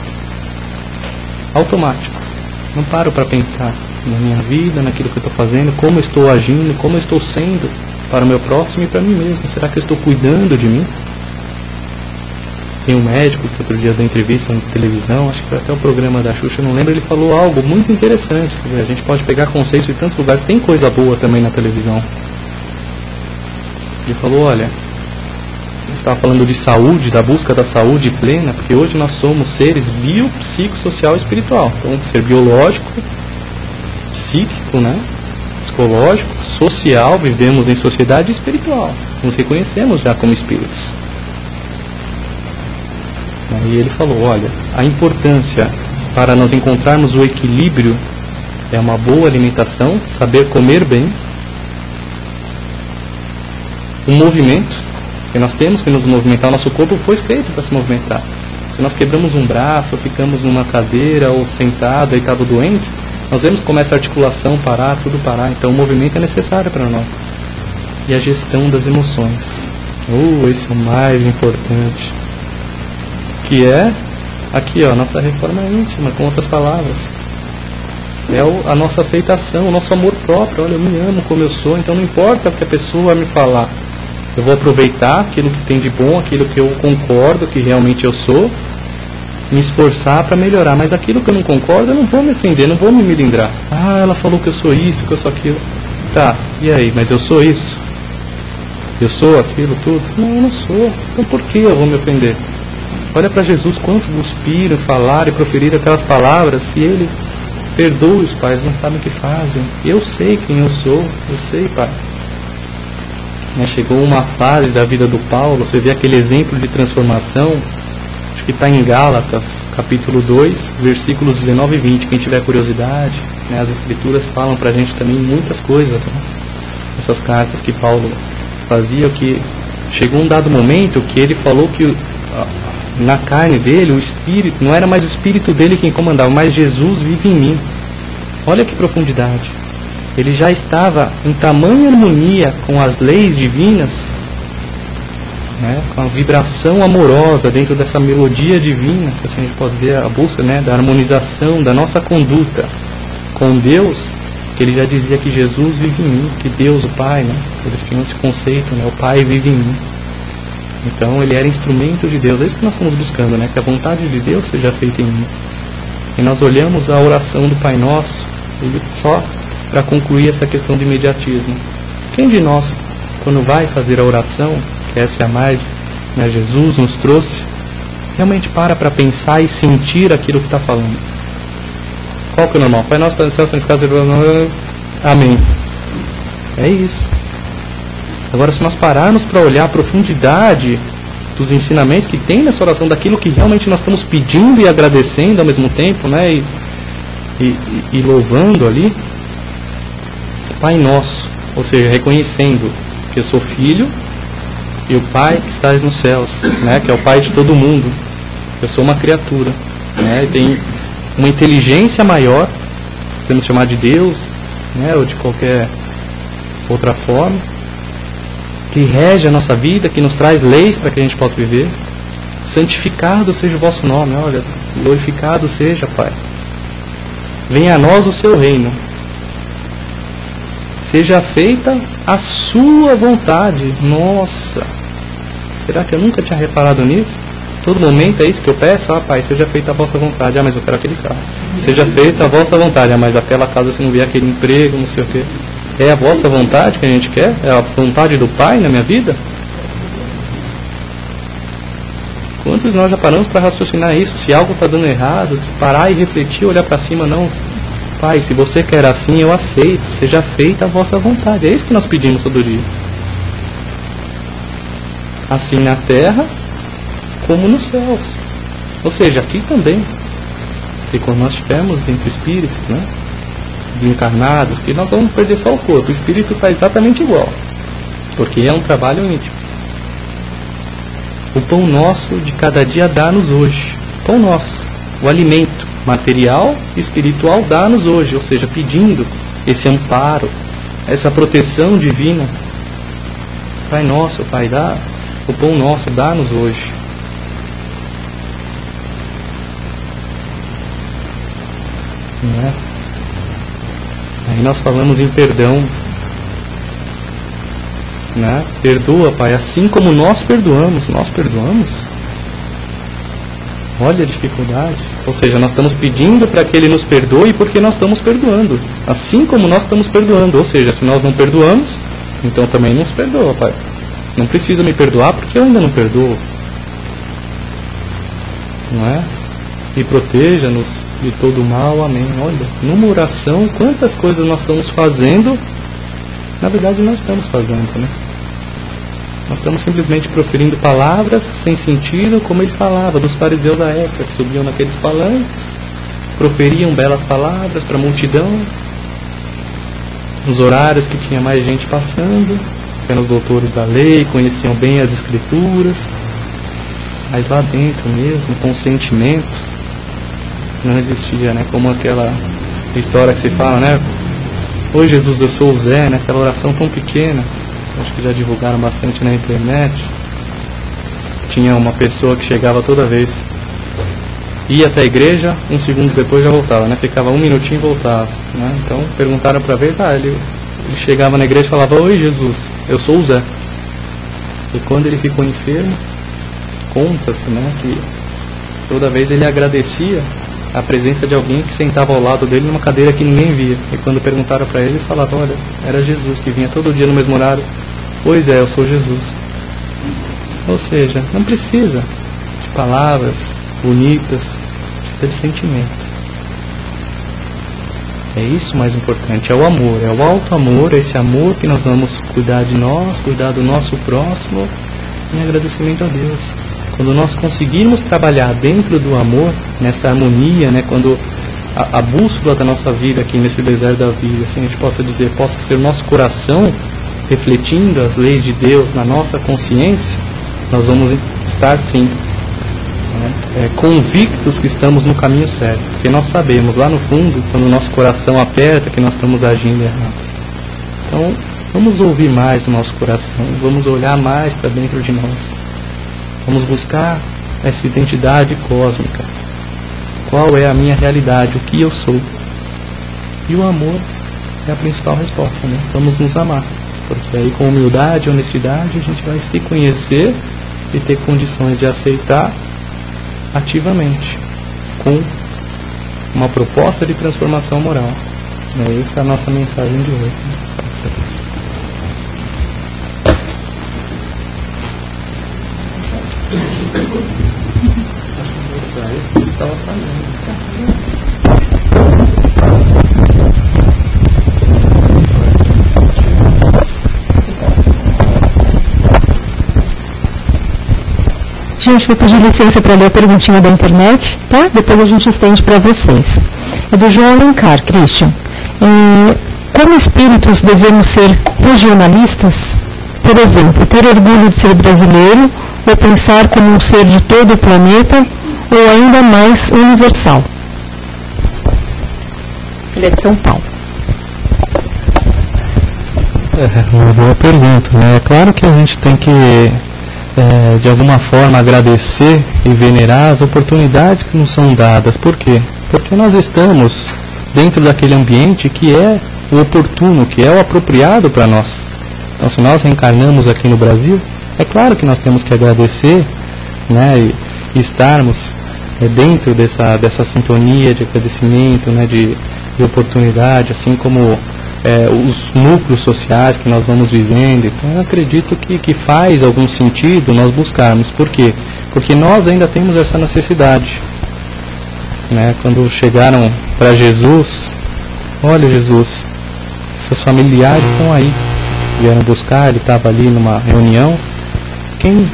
Automático. Não paro para pensar na minha vida, naquilo que eu estou fazendo, como eu estou agindo, como eu estou sendo para o meu próximo e para mim mesmo. Será que eu estou cuidando de mim? Tem um médico que outro dia deu entrevista na televisão, acho que foi até o programa da Xuxa, eu não lembro, ele falou algo muito interessante. A gente pode pegar conceitos de tantos lugares, tem coisa boa também na televisão. Ele falou, olha, ele estava falando de saúde, da busca da saúde plena, porque hoje nós somos seres bio, psico, social e espiritual. Então, ser biológico, psíquico, psicológico, social, vivemos em sociedade e espiritual. Nos reconhecemos já como espíritos. E ele falou, olha, a importância para nós encontrarmos o equilíbrio é uma boa alimentação, saber comer bem, o movimento, que nós temos que nos movimentar, o nosso corpo foi feito para se movimentar. Se nós quebramos um braço, ou ficamos numa cadeira, ou sentado, deitado doente, nós vemos como essa articulação parar, tudo parar. Então o movimento é necessário para nós. E a gestão das emoções. Esse é o mais importante. Que é, aqui ó, nossa reforma íntima, com outras palavras. É a nossa aceitação, o nosso amor próprio. Olha, eu me amo como eu sou, então não importa o que a pessoa me falar. Eu vou aproveitar aquilo que tem de bom, aquilo que eu concordo que realmente eu sou, me esforçar para melhorar. Mas aquilo que eu não concordo, eu não vou me ofender, não vou me melindrar. Ela falou que eu sou isso, que eu sou aquilo. Tá, e aí? Mas eu sou isso? Eu sou aquilo tudo? Não, eu não sou. Então por que eu vou me ofender? Olha para Jesus, quantos cuspiram, falaram e proferiram aquelas palavras, e Ele perdoa os pais, não sabem o que fazem. Eu sei quem eu sou, eu sei, Pai. Chegou uma fase da vida do Paulo, você vê aquele exemplo de transformação, acho que está em Gálatas, capítulo 2, versículos 19 e 20, quem tiver curiosidade, as escrituras falam para a gente também muitas coisas, essas cartas que Paulo fazia, que chegou um dado momento que ele falou que na carne dele, o Espírito, não era mais o Espírito dele quem comandava, mas Jesus vive em mim. Olha que profundidade. Ele já estava em tamanha harmonia com as leis divinas, com a vibração amorosa dentro dessa melodia divina, se assim a gente pode dizer, a busca da harmonização da nossa conduta com Deus, que ele já dizia que Jesus vive em mim, que Deus, o Pai, eles tinham esse conceito, o Pai vive em mim. Então ele era instrumento de Deus. É isso que nós estamos buscando, que a vontade de Deus seja feita em mim. E nós olhamos a oração do Pai Nosso, só para concluir essa questão de imediatismo. Quem de nós, quando vai fazer a oração, que essa é a mais, Jesus nos trouxe, realmente para pensar e sentir aquilo que está falando? Qual que é o normal? Pai Nosso, está no céu, santificado seja o teu nome. Amém. É isso. Agora, se nós pararmos para olhar a profundidade dos ensinamentos que tem nessa oração, daquilo que realmente nós estamos pedindo e agradecendo ao mesmo tempo, e louvando ali, Pai Nosso, ou seja, reconhecendo que eu sou filho e o Pai que estás nos céus, que é o Pai de todo mundo. Eu sou uma criatura, tem uma inteligência maior, podemos chamar de Deus, ou de qualquer outra forma, que rege a nossa vida, que nos traz leis para que a gente possa viver. Santificado seja o vosso nome, olha, glorificado seja, Pai. Venha a nós o seu reino. Seja feita a sua vontade. Nossa, será que eu nunca tinha reparado nisso? Todo momento é isso que eu peço. Pai, seja feita a vossa vontade. Mas eu quero aquele carro. Seja feita a vossa vontade. Mas aquela casa, se não vier aquele emprego, não sei o quê. É a vossa vontade que a gente quer? É a vontade do Pai na minha vida? Quantos nós já paramos para raciocinar isso? Se algo está dando errado, parar e refletir, olhar para cima, não. Pai, se você quer assim, eu aceito. Seja feita a vossa vontade. É isso que nós pedimos todo dia. assim na terra como nos céus. Ou seja, aqui também. E quando nós estivermos entre espíritos, né, desencarnados, que nós vamos perder só o corpo, o espírito está exatamente igual, porque é um trabalho íntimo. O pão nosso de cada dia dá-nos hoje. Pão nosso, o alimento material e espiritual dá-nos hoje, ou seja, pedindo esse amparo, essa proteção divina. Pai nosso, Pai, dá o pão nosso, dá-nos hoje. Né? Aí nós falamos em perdão, né? Perdoa, Pai, assim como nós perdoamos. Nós perdoamos? Olha a dificuldade. Ou seja, nós estamos pedindo para que Ele nos perdoe porque nós estamos perdoando, assim como nós estamos perdoando. Ou seja, se nós não perdoamos, então também nos perdoa, Pai. Não precisa me perdoar porque eu ainda não perdoo, não é? E proteja-nos de todo mal, amém. Olha, numa oração, quantas coisas nós estamos fazendo. Na verdade não estamos fazendo, né? Nós estamos simplesmente proferindo palavras sem sentido, como ele falava dos fariseus da época, que subiam naqueles palanques, proferiam belas palavras para a multidão, nos horários que tinha mais gente passando, eram os doutores da lei, conheciam bem as escrituras, mas lá dentro mesmo, com sentimento, não existia, né? Como aquela história que se fala, né? Oi Jesus, eu sou o Zé, né? Aquela oração tão pequena, acho que já divulgaram bastante na internet. Tinha uma pessoa que chegava toda vez, ia até a igreja, um segundo depois já voltava, né? Ficava um minutinho e voltava, né? Então perguntaram para a vez, ele chegava na igreja e falava, oi Jesus, eu sou o Zé. E quando ele ficou enfermo, conta-se, né, que toda vez ele agradecia a presença de alguém que sentava ao lado dele numa cadeira que ninguém via. E quando perguntaram para ele, ele falava, olha, era Jesus que vinha todo dia no mesmo horário. Pois é, eu sou Jesus. Ou seja, não precisa de palavras bonitas, precisa de sentimento. É isso o mais importante, é o amor, é o alto amor, é esse amor que nós vamos cuidar de nós, cuidar do nosso próximo, em agradecimento a Deus. Quando nós conseguirmos trabalhar dentro do amor, nessa harmonia, né, quando a bússola da nossa vida aqui nesse deserto da vida, assim a gente possa dizer, possa ser o nosso coração refletindo as leis de Deus na nossa consciência, nós vamos estar sim, né, convictos que estamos no caminho certo, porque nós sabemos lá no fundo, quando o nosso coração aperta, que nós estamos agindo errado. Então, vamos ouvir mais o nosso coração, vamos olhar mais para dentro de nós. Vamos buscar essa identidade cósmica. Qual é a minha realidade? O que eu sou? E o amor é a principal resposta, né? Vamos nos amar. Porque aí com humildade e honestidade a gente vai se conhecer e ter condições de aceitar ativamente, com uma proposta de transformação moral. Essa é a nossa mensagem de hoje. Graças a Deus. Estava falando. Gente, vou pedir licença para ler a perguntinha da internet, tá? Depois a gente estende para vocês. É do João Alencar, Christian. Como espíritos devemos ser regionalistas? Por exemplo, ter orgulho de ser brasileiro, ou pensar como um ser de todo o planeta, ou ainda mais universal? Ele é de São Paulo. Uma boa pergunta, né? É claro que a gente tem que, de alguma forma, agradecer e venerar as oportunidades que nos são dadas. Por quê? Porque nós estamos dentro daquele ambiente que é o oportuno, que é o apropriado para nós. Então, se nós reencarnamos aqui no Brasil, é claro que nós temos que agradecer, né, e estarmos dentro dessa sintonia de agradecimento, né, de oportunidade, assim como os núcleos sociais que nós vamos vivendo. Então, eu acredito que faz algum sentido nós buscarmos. Por quê? Porque nós ainda temos essa necessidade, né? Quando chegaram para Jesus, olha Jesus, seus familiares estão aí, vieram buscar, ele estava ali numa reunião, quem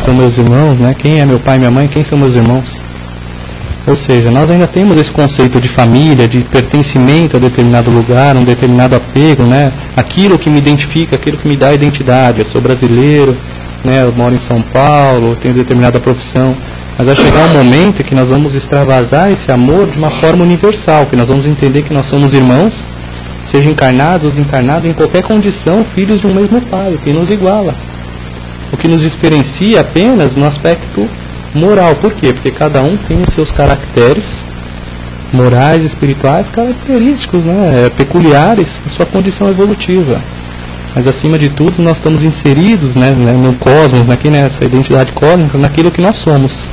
são meus irmãos, né? Quem é meu pai e minha mãe, quem são meus irmãos? Ou seja, nós ainda temos esse conceito de família, de pertencimento a determinado lugar, um determinado apego, né? Aquilo que me identifica, aquilo que me dá identidade. Eu sou brasileiro, né? Eu moro em São Paulo, tenho determinada profissão. Mas vai chegar um momento que nós vamos extravasar esse amor de uma forma universal, que nós vamos entender que nós somos irmãos, seja encarnados ou desencarnados, em qualquer condição, filhos de um mesmo pai, o que nos iguala. O que nos diferencia apenas no aspecto moral. Por quê? Porque cada um tem os seus caracteres morais, espirituais, característicos, né? Peculiares à sua condição evolutiva. Mas acima de tudo nós estamos inseridos, né, no cosmos, nessa identidade cósmica, naquilo que nós somos,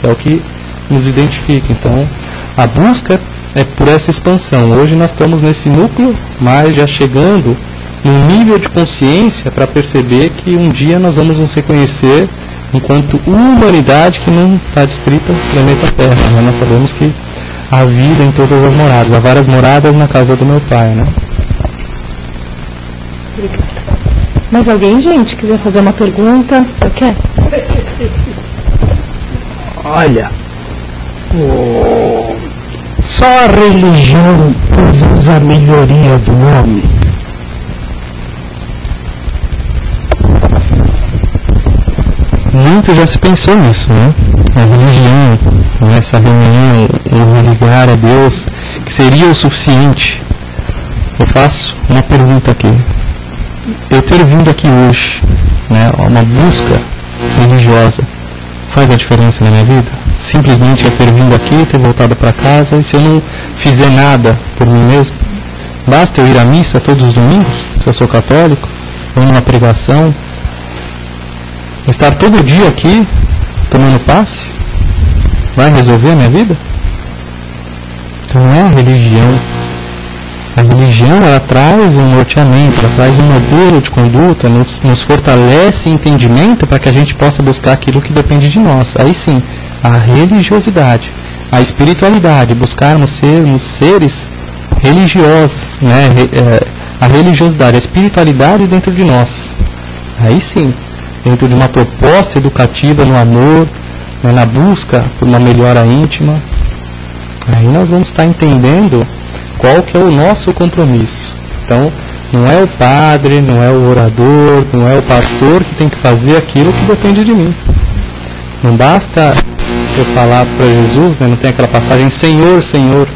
que é o que nos identifica. Então a busca é por essa expansão. Hoje nós estamos nesse núcleo, mas já chegando num nível de consciência para perceber que um dia nós vamos nos reconhecer enquanto humanidade que não está distrita no planeta Terra, né? Nós sabemos que há vida em todas as moradas, há várias moradas na casa do meu pai, né? Obrigada. Mais alguém, gente, quiser fazer uma pergunta? Você quer? Olha, só a religião produz a melhoria do homem. Muito já se pensou nisso, né? A religião, essa reunião, o religar a Deus, que seria o suficiente. Eu faço uma pergunta aqui. Eu ter vindo aqui hoje, né, uma busca religiosa, faz a diferença na minha vida? Simplesmente eu ter vindo aqui, ter voltado para casa, e se eu não fizer nada por mim mesmo, basta eu ir à missa todos os domingos, se eu sou católico, ou numa pregação, estar todo dia aqui, tomando passe, vai resolver a minha vida? Então não é a religião. A religião, ela traz um norteamento, ela traz um modelo de conduta, nos fortalece entendimento para que a gente possa buscar aquilo que depende de nós. Aí sim, a religiosidade, a espiritualidade, buscarmos sermos seres religiosos, né? A religiosidade, a espiritualidade dentro de nós. Aí sim, dentro de uma proposta educativa no amor, né? Na busca por uma melhora íntima, aí nós vamos estar entendendo qual que é o nosso compromisso. Então, não é o padre, não é o orador, não é o pastor que tem que fazer aquilo que depende de mim. Não basta eu falar para Jesus, né, não tem aquela passagem, Senhor, Senhor,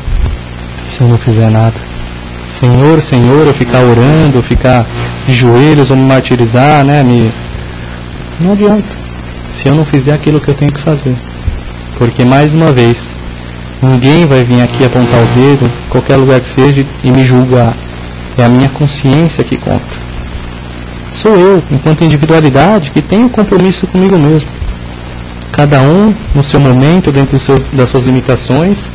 se eu não fizer nada. Senhor, Senhor, eu ficar orando, eu ficar de joelhos, ou me martirizar, né, não adianta, se eu não fizer aquilo que eu tenho que fazer. Porque, mais uma vez, ninguém vai vir aqui apontar o dedo, qualquer lugar que seja, e me julgar. É a minha consciência que conta. Sou eu, enquanto individualidade, que tenho compromisso comigo mesmo. Cada um, no seu momento, dentro das suas limitações,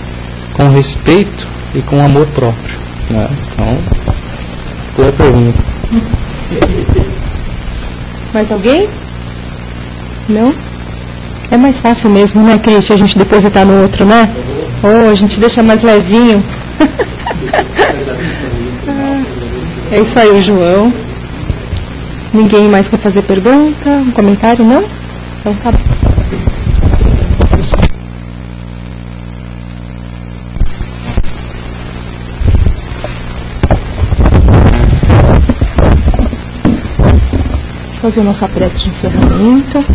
com respeito e com amor próprio. Né? Então, boa pergunta. Mais alguém? Não? É mais fácil mesmo, né, Cristian, a gente depositar no outro, né? Oh, a gente deixa mais levinho. É isso aí, João. Ninguém mais quer fazer pergunta? Um comentário, não? Então tá bom. Vamos fazer nossa prece de encerramento.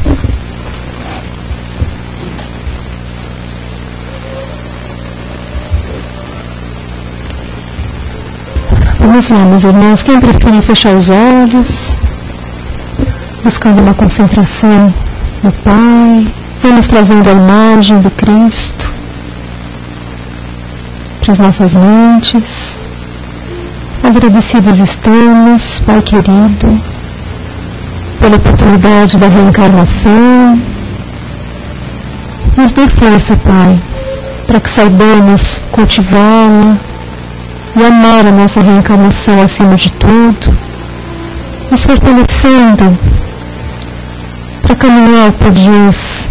Vamos lá, meus irmãos, quem preferir fechar os olhos, buscando uma concentração no Pai, vamos trazendo a imagem do Cristo para as nossas mentes. Agradecidos estamos, Pai querido, pela oportunidade da reencarnação. Nos dê força, Pai, para que saibamos cultivá-la e amar a nossa reencarnação acima de tudo, nos fortalecendo para caminhar por dias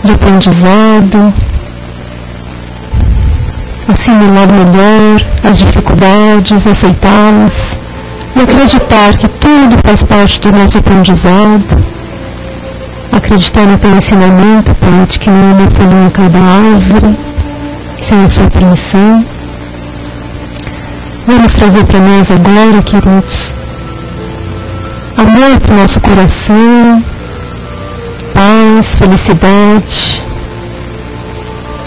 de aprendizado, assimilar melhor as dificuldades, aceitá-las e acreditar que tudo faz parte do nosso aprendizado, acreditar no teu ensinamento, Pai, de que não é folhinha cada árvore, sem a sua permissão. Vamos trazer para nós agora, queridos, amor para o nosso coração, paz, felicidade,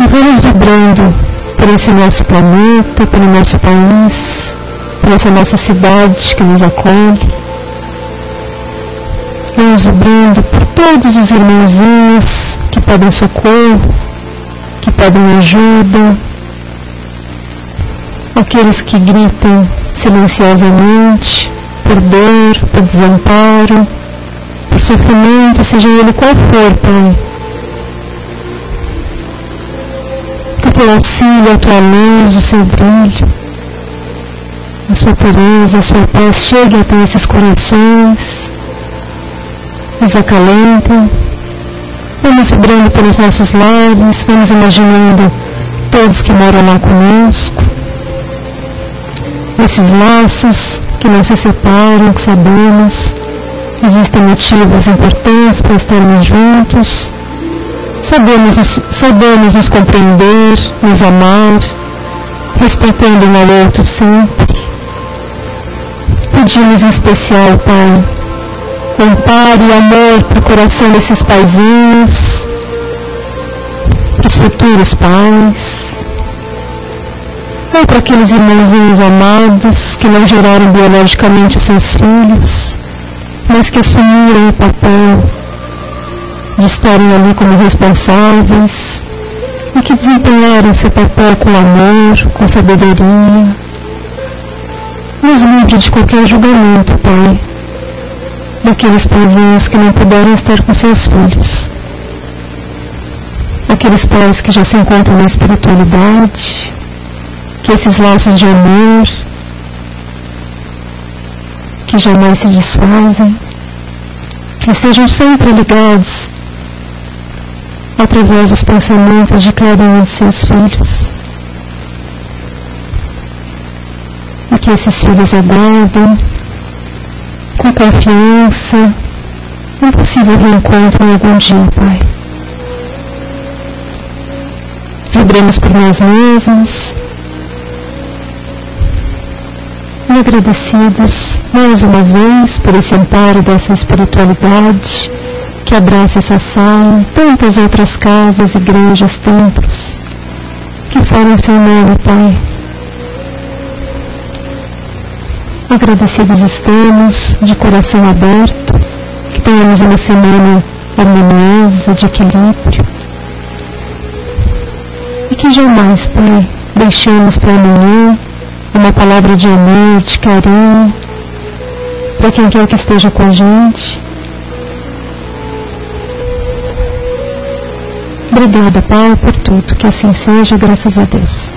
e vamos vibrando por esse nosso planeta, pelo nosso país, por essa nossa cidade que nos acolhe. Vamos vibrando por todos os irmãozinhos que pedem socorro, que pedem ajuda, aqueles que gritam silenciosamente por dor, por desamparo, por sofrimento, seja ele qual for, Pai. Que o teu auxílio, a tua luz, o seu brilho, a sua pureza, a sua paz chegue até esses corações, nos acalentam. Vamos vibrando pelos nossos lares, vamos imaginando todos que moram lá conosco, esses laços que não se separam, que sabemos existem motivos importantes para estarmos juntos, sabemos nos compreender, nos amar, respeitando um ao outro sempre. Pedimos em especial, Pai, amparo e amor para o coração desses paizinhos, para os futuros pais, ou para aqueles irmãozinhos amados que não geraram biologicamente os seus filhos, mas que assumiram o papel de estarem ali como responsáveis e que desempenharam seu papel com amor, com sabedoria. Nos livre de qualquer julgamento, Pai, daqueles paizinhos que não puderam estar com seus filhos, aqueles pais que já se encontram na espiritualidade, que esses laços de amor que jamais se desfazem, que estejam sempre ligados através dos pensamentos de cada um de seus filhos, e que esses filhos aguardem com confiança um possível reencontro em algum dia, Pai. Vibremos por nós mesmos e agradecidos mais uma vez por esse amparo dessa espiritualidade que abraça essa sala e tantas outras casas, igrejas, templos que formam seu nome, Pai. Agradecidos estamos, de coração aberto, que tenhamos uma semana harmoniosa, de equilíbrio, e que jamais, Pai, deixemos para amanhã uma palavra de amor, de carinho, para quem quer que esteja com a gente. Obrigada, Pai, por tudo, que assim seja, graças a Deus.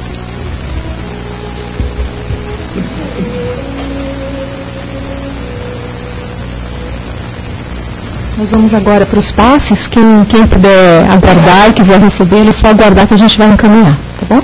Nós vamos agora para os passes. Quem puder aguardar e quiser receber, é só aguardar que a gente vai encaminhar, tá bom?